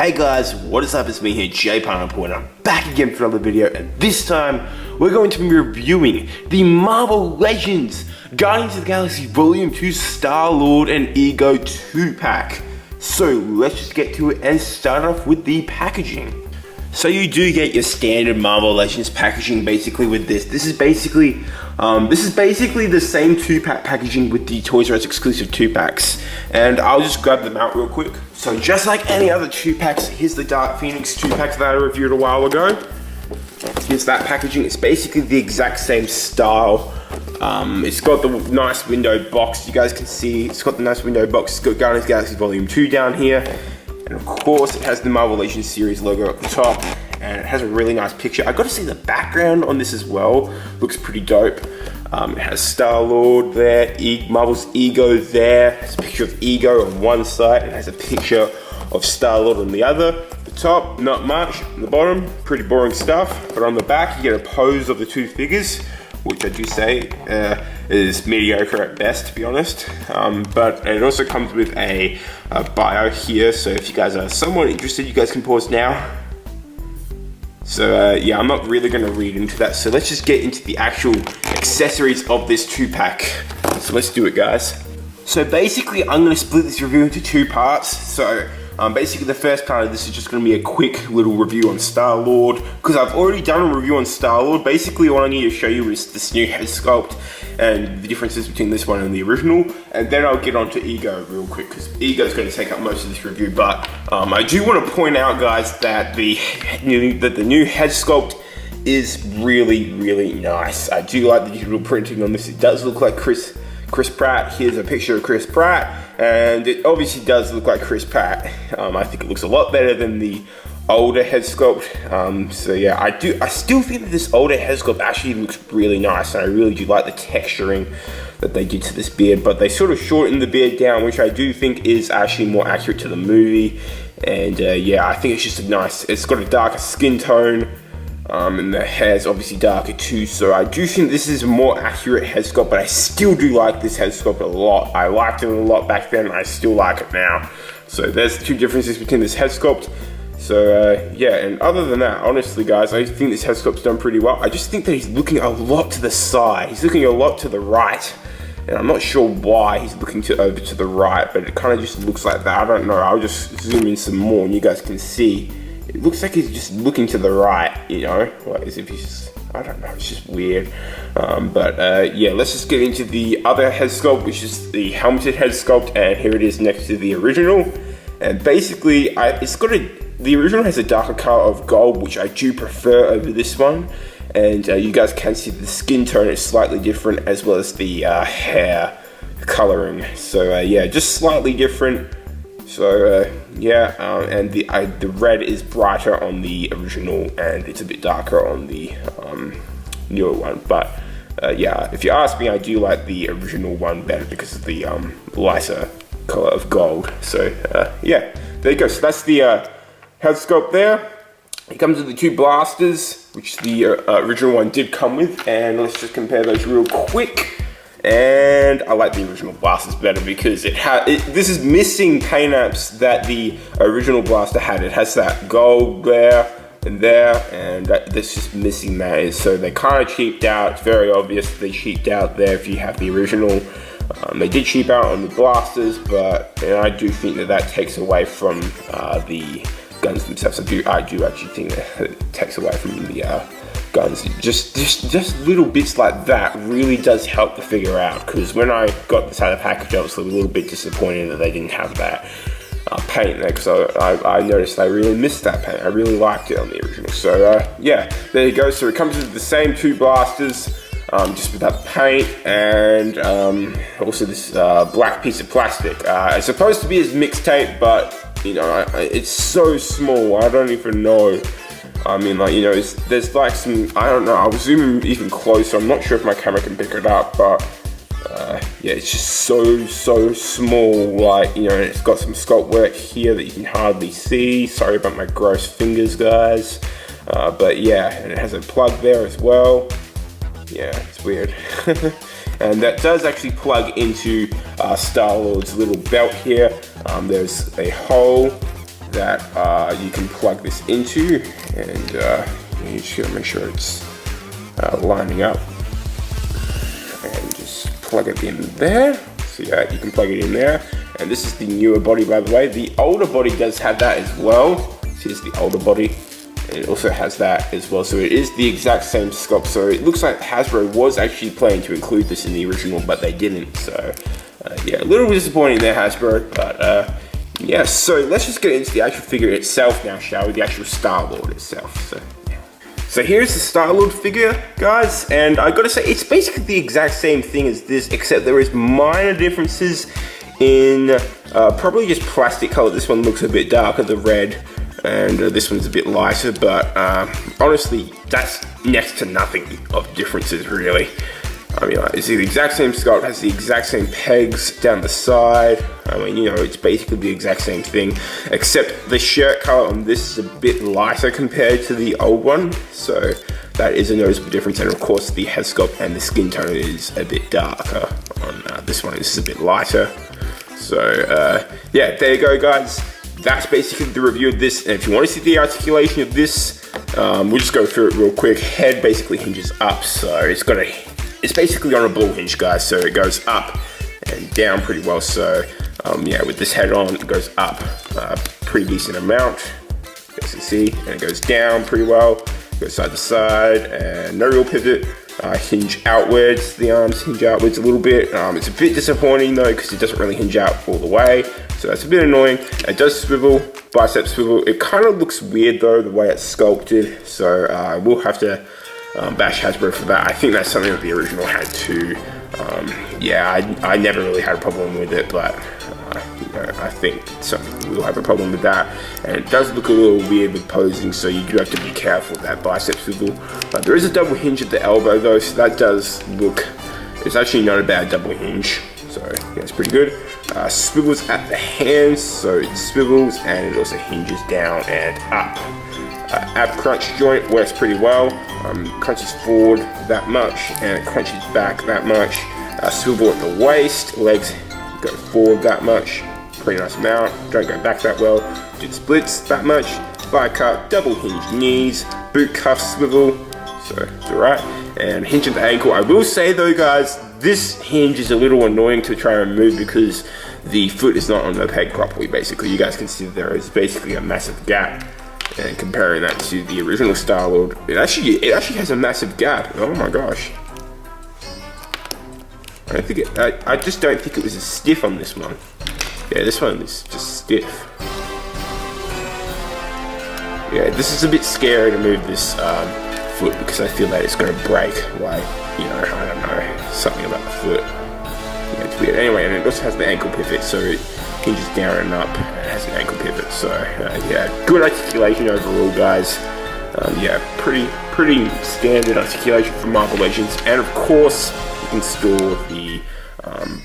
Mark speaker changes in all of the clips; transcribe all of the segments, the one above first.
Speaker 1: Hey guys, what is up? It's me here, Jay Pineapple, and I'm back again for another video, and this time we're going to be reviewing the Marvel Legends Guardians of the Galaxy Volume 2 Star-Lord and Ego 2-pack. So let's just get to it and start off with the packaging. So you do get your standard Marvel Legends packaging basically with this. This is basically the same 2-pack packaging with the Toys R Us exclusive 2-packs. And I'll just grab them out real quick. So just like any other 2-packs, here's the Dark Phoenix 2-pack that I reviewed a while ago. Here's that packaging. It's basically the exact same style. It's got the nice window box. You guys can see it's got the nice window box. It's got Guardians of the Galaxy Volume 2 down here. And of course, it has the Marvel Legends series logo at the top, and it has a really nice picture. I got to see the background on this as well. Looks pretty dope. It has Star-Lord there, Marvel's Ego there. It's a picture of Ego on one side, and it has a picture of Star-Lord on the other. The top, not much. On the bottom, pretty boring stuff. But on the back, you get a pose of the two figures, which I do say is mediocre at best, to be honest. But it also comes with a bio here, so if you guys are somewhat interested, you guys can pause now. So yeah, I'm not really going to read into that, so let's just get into the actual accessories of this 2-pack. So let's do it, guys. So basically, I'm going to split this review into two parts. So basically, the first part of this is just going to be a quick little review on Star-Lord, because I've already done a review on Star-Lord. Basically, what I need to show you is this new head sculpt and the differences between this one and the original, and then I'll get on to Ego real quick, because Ego is going to take up most of this review. But I do want to point out, guys, that the new head sculpt is really, really nice. I do like the digital printing on this. It does look like Chris Pratt. Here's a picture of Chris Pratt, and it obviously does look like Chris Pratt. I think it looks a lot better than the older head sculpt. So yeah, I still think that this older head sculpt actually looks really nice, and I really do like the texturing that they did to this beard, but they sort of shortened the beard down, which I do think is actually more accurate to the movie. And yeah, I think it's just it's got a darker skin tone. And the hair's obviously darker too, so I do think this is a more accurate head sculpt, but I still do like this head sculpt a lot. I liked it a lot back then, I still like it now. So there's two differences between this head sculpt. So yeah, and other than that, honestly guys, I think this head sculpt's done pretty well. I just think that he's looking a lot to the side. He's looking a lot to the right. And I'm not sure why he's looking over to the right, but it kind of just looks like that. I don't know, I'll just zoom in some more and you guys can see. It looks like he's just looking to the right, you know, like as if he's just, I don't know, it's just weird. But yeah, let's just get into the other head sculpt, which is the helmeted head sculpt, and here it is next to the original. And basically, the original has a darker color of gold, which I do prefer over this one. And you guys can see the skin tone is slightly different, as well as the hair coloring. So yeah, just slightly different. So yeah, and the red is brighter on the original, and it's a bit darker on the newer one. But yeah, if you ask me, I do like the original one better because of the lighter color of gold. So yeah, there you go. So that's the head sculpt there. It comes with the two blasters, which the original one did come with, and let's just compare those real quick. And I like the original blasters better because this is missing paint apps that the original blaster had. It has that gold there, and that's just missing that. So they kind of cheaped out. It's very obvious they cheaped out there if you have the original. They did cheap out on the blasters, but I do think that takes away from the guns themselves. I do actually think that it takes away from the guns. Just little bits like that really does help the figure out, because when I got this out of the package, I was a little bit disappointed that they didn't have that paint there, because I noticed I really missed that paint. I really liked it on the original. So yeah, there you go. So it comes with the same two blasters, just without paint, and also this black piece of plastic. It's supposed to be as mixtape, but you know, it's so small, I don't even know. I mean, like, you know, there's like some, I don't know, I'll zoom in even closer. I'm not sure if my camera can pick it up, but yeah, it's just so small. Like, you know, it's got some sculpt work here that you can hardly see. Sorry about my gross fingers, guys. But yeah, and it has a plug there as well. Yeah, it's weird. And that does actually plug into Star-Lord's little belt here. There's a hole that you can plug this into, and you just gotta make sure it's lining up, and just plug it in there. So yeah, you can plug it in there. And this is the newer body, by the way. The older body does have that as well. So here's the older body, and it also has that as well. So it is the exact same sculpt. So it looks like Hasbro was actually planning to include this in the original, but they didn't. So yeah, a little disappointing there, Hasbro. But yeah, so let's just get into the actual figure itself now, shall we? The actual Star-Lord itself. So here's the Star-Lord figure, guys, and I gotta say, it's basically the exact same thing as this, except there is minor differences in probably just plastic color. This one looks a bit darker, the red, and this one's a bit lighter, but honestly, that's next to nothing of differences, really. I mean, it's the exact same sculpt, has the exact same pegs down the side. I mean, you know, it's basically the exact same thing, except the shirt color on this is a bit lighter compared to the old one. So that is a noticeable difference. And of course, the head sculpt and the skin tone is a bit darker on this one. This is a bit lighter. So yeah, there you go, guys. That's basically the review of this. And if you want to see the articulation of this, we'll just go through it real quick. Head basically hinges up, so it's basically on a ball hinge, guys, so it goes up and down pretty well. So yeah, with this head on, it goes up pretty decent amount, as you see, and it goes down pretty well, goes side to side, and no real pivot. Hinge outwards, the arms hinge outwards a little bit. It's a bit disappointing though, because it doesn't really hinge out all the way, so that's a bit annoying. It does swivel, bicep swivel. It kind of looks weird though, the way it's sculpted, so I will have to bash Hasbro for that. I think that's something that the original had too. Yeah, I never really had a problem with it, but you know, I think something will have a problem with that. And it does look a little weird with posing, so you do have to be careful with that bicep swivel. But there is a double hinge at the elbow though, so that does look, it's actually not a bad double hinge. So yeah, it's pretty good. Swivels at the hands, so it swivels and it also hinges down and up. Ab crunch joint works pretty well. Crunches forward that much and it crunches back that much. Swivel at the waist, legs go forward that much, pretty nice amount. Don't go back that well. Do the splits that much. Thigh cut, double hinge knees, boot cuff swivel, so it's alright. And hinge at the ankle. I will say though, guys, this hinge is a little annoying to try and remove because the foot is not on the peg properly. Basically, you guys can see there is basically a massive gap. And comparing that to the original Star-Lord, it actually has a massive gap. Oh my gosh! I just don't think it was as stiff on this one. Yeah, this one is just stiff. Yeah, this is a bit scary to move this foot because I feel that it's going to break. Like, you know, I don't know, something about the foot. Yeah, it's weird. Anyway, and it also has the ankle pivot, so it hinges down and up, and it has an ankle pivot. So yeah, good articulation overall, guys. Yeah, pretty standard articulation from Marvel Legends, and of course you can store the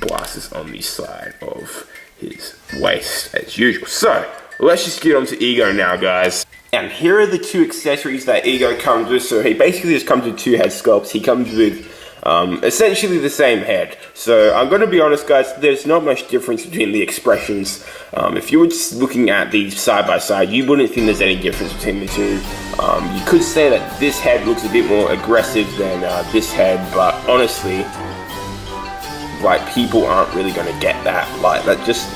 Speaker 1: blasters on the side of his waist as usual. So let's just get on to Ego now, guys. And here are the two accessories that Ego comes with. So he basically just comes with two head sculpts. He comes with essentially the same head. So I'm going to be honest, guys, there's not much difference between the expressions. If you were just looking at these side by side, you wouldn't think there's any difference between the two. You could say that this head looks a bit more aggressive than this head, but honestly, like, people aren't really going to get that. Like, that just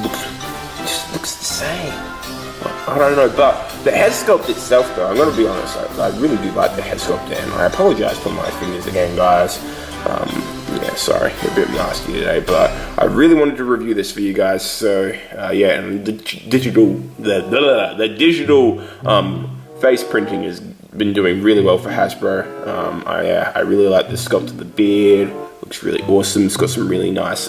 Speaker 1: looks the same. I don't know, but the head sculpt itself, though, I'm gonna be honest, I really do like the head sculpt, and I apologize for my fingers again, guys. Yeah, sorry, a bit nasty today, but I really wanted to review this for you guys. So yeah, and the digital face printing has been doing really well for Hasbro. I really like the sculpt of the beard. Looks really awesome. It's got some really nice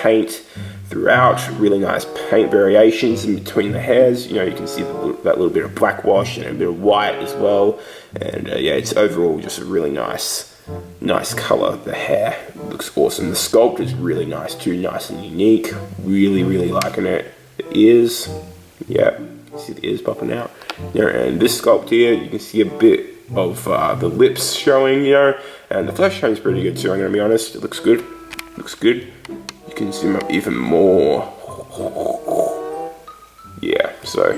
Speaker 1: paint throughout, really nice paint variations in between the hairs. You know, you can see that little bit of black wash and a bit of white as well. And yeah, it's overall just a really nice color. The hair looks awesome. The sculpt is really nice too, nice and unique. Really liking it. The ears, yeah, you see the ears popping out. You know, and this sculpt here, you can see a bit of the lips showing, you know, and the flesh tone is pretty good too. I'm gonna be honest, it looks good. Looks good. You can zoom up even more. Yeah, So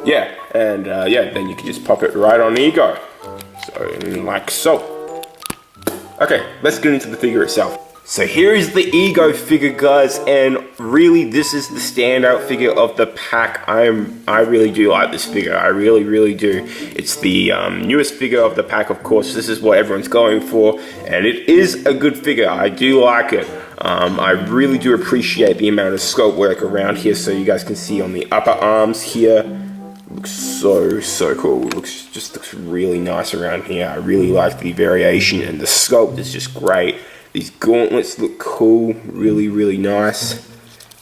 Speaker 1: yeah, and yeah, then you can just pop it right on Ego. So like so. Okay, let's get into the figure itself. So here is the Ego figure, guys, and really this is the standout figure of the pack. I really do like this figure. I really do. It's the newest figure of the pack, of course. This is what everyone's going for, and it is a good figure. I do like it. I really do appreciate the amount of sculpt work around here, so you guys can see on the upper arms here. Looks so cool. Looks really nice around here. I really like the variation, and the sculpt is just great. These gauntlets look cool, really nice.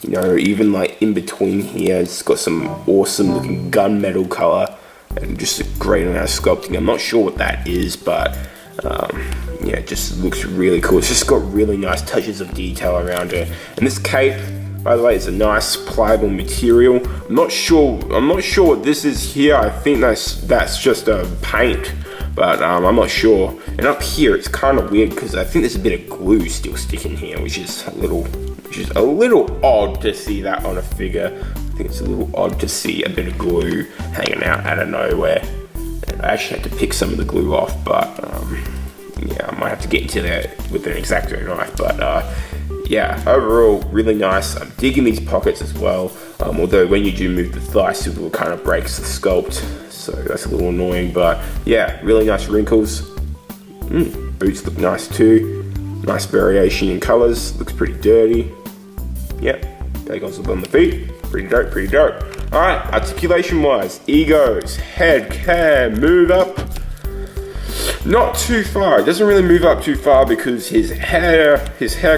Speaker 1: You know, even like in between here, it's got some awesome looking gunmetal color and just a great amount of sculpting. I'm not sure what that is, but yeah, it just looks really cool. It's just got really nice touches of detail around it. And this cape, by the way, is a nice pliable material. I'm not sure what this is here. I think that's just a paint. But I'm not sure. And up here, it's kind of weird because I think there's a bit of glue still sticking here, which is a little odd to see that on a figure. I think it's a little odd to see a bit of glue hanging out of nowhere. And I actually had to pick some of the glue off, but yeah, I might have to get into there with an X-Acto knife. But yeah, overall, really nice. I'm digging these pockets as well. Although when you do move the thigh swivel, it kind of breaks the sculpt. So that's a little annoying, but yeah, really nice wrinkles. Boots look nice too. Nice variation in colors. Looks pretty dirty. Yep, Dagon's up on the feet. Pretty dope. All right, articulation wise, Ego's head can move up. Not too far. It doesn't really move up too far because his hair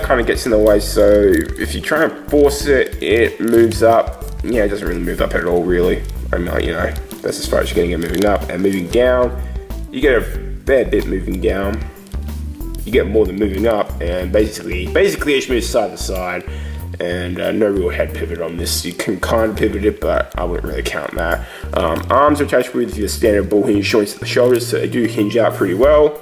Speaker 1: kind of gets in the way. So if you try and force it, it moves up. Yeah, it doesn't really move up at all, really. I mean, you know, that's as far as you're getting it moving up. And moving down, you get a fair bit moving down. You get more than moving up, and basically it moves side to side, and no real head pivot on this. You can kind of pivot it, but I wouldn't really count that. Arms are attached with your standard ball hinge joints at the shoulders, so they do hinge out pretty well.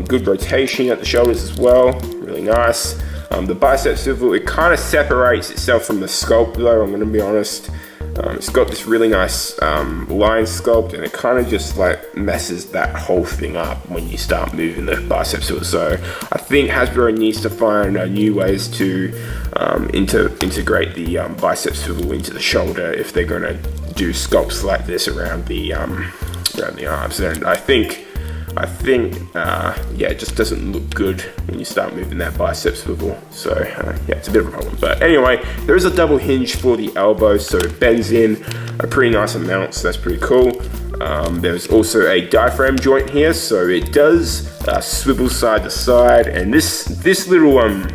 Speaker 1: Good rotation at the shoulders as well, really nice. The bicep swivel, it kind of separates itself from the sculpt though, I'm going to be honest. It's got this really nice line sculpt, and it kind of just like messes that whole thing up when you start moving the bicep swivel. So I think Hasbro needs to find new ways to integrate the bicep swivel into the shoulder if they're going to do sculpts like this around the arms. And I think yeah, it just doesn't look good when you start moving that bicep swivel. So yeah, it's a bit of a problem. But anyway, there is a double hinge for the elbow, so it bends in a pretty nice amount, so that's pretty cool. There's also a diaphragm joint here, so it does swivel side to side, and this little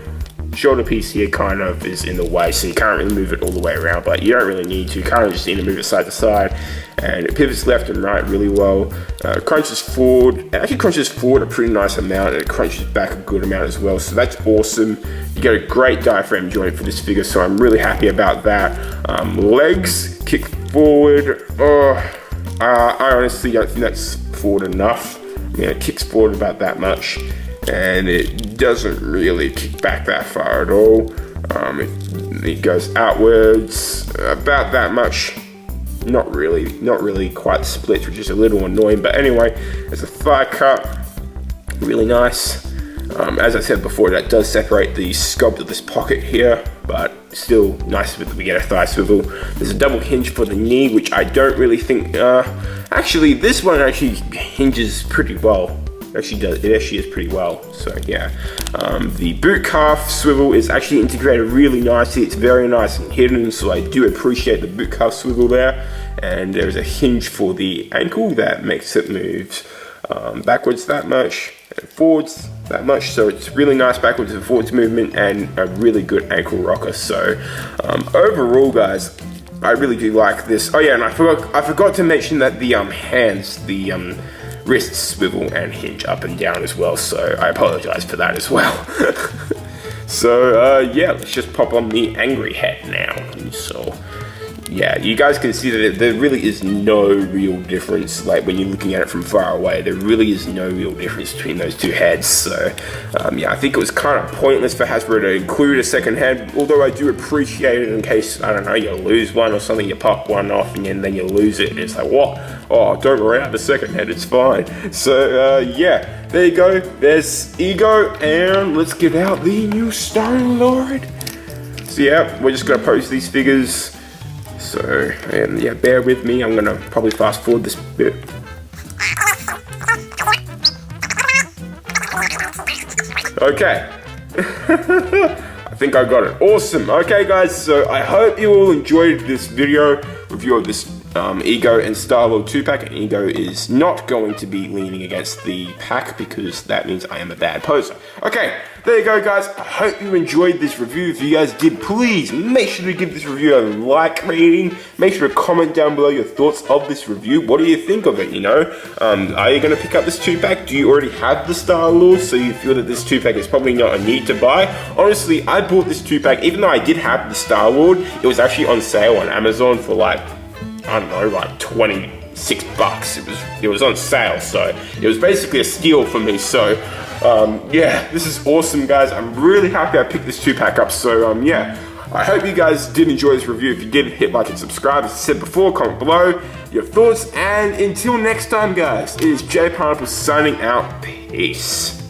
Speaker 1: shoulder piece here kind of is in the way, so you can't really move it all the way around, but you don't really need to. You kind of just need to move it side to side, and it pivots left and right really well. Crunches forward. It actually crunches forward a pretty nice amount, and it crunches back a good amount as well, so that's awesome. You get a great diaphragm joint for this figure, so I'm really happy about that. Legs kick forward. I honestly don't think that's forward enough. I mean, it kicks forward about that much, and it doesn't really kick back that far at all. It goes outwards about that much. Not really quite split, which is a little annoying, but anyway, there's a thigh cut, really nice. As I said before, that does separate the sculpt of this pocket here, but still nice that we get a thigh swivel. There's a double hinge for the knee, which I don't really think, actually this one actually hinges pretty well. It actually is pretty well, so yeah. The boot calf swivel is actually integrated really nicely. It's very nice and hidden, so I do appreciate the boot calf swivel there. And there's a hinge for the ankle that makes it move backwards that much and forwards that much, so it's really nice backwards and forwards movement, and a really good ankle rocker. So overall, guys, I really do like this. Oh yeah, and I forgot to mention that the hands, the wrists swivel and hinge up and down as well, so I apologize for that as well. So yeah, let's just pop on the angry hat now. So yeah, you guys can see that there really is no real difference. Like when you're looking at it from far away, there really is no real difference between those two heads. So yeah, I think it was kind of pointless for Hasbro to include a second head, although I do appreciate it in case, I don't know, you lose one or something, you pop one off and then you lose it, and it's like, what? Oh, don't worry about the second head, it's fine. So yeah, there you go, there's Ego, and let's get out the new Star-Lord. So yeah, we're just gonna post these figures. So, and yeah, bear with me, I'm gonna probably fast forward this bit. Okay. I think I got it. Awesome. Okay guys, so I hope you all enjoyed this video review of this Ego and Star-Lord 2-pack, and Ego is not going to be leaning against the pack because that means I am a bad poser. Okay, there you go guys, I hope you enjoyed this review. If you guys did, please make sure to give this review a like rating, make sure to comment down below your thoughts of this review. What do you think of it, you know? Are you going to pick up this 2-pack? Do you already have the Star-Lord, so you feel that this 2-pack is probably not a need to buy? Honestly, I bought this 2-pack, even though I did have the Star-Lord, it was actually on sale on Amazon for like, I don't know, like 26 bucks. It was on sale, so it was basically a steal for me. So yeah, this is awesome guys. I'm really happy I picked this 2-pack up. So yeah, I hope you guys did enjoy this review. If you did, hit like and subscribe. As I said before, comment below your thoughts, and until next time guys, it is Jay Pineapple signing out. Peace.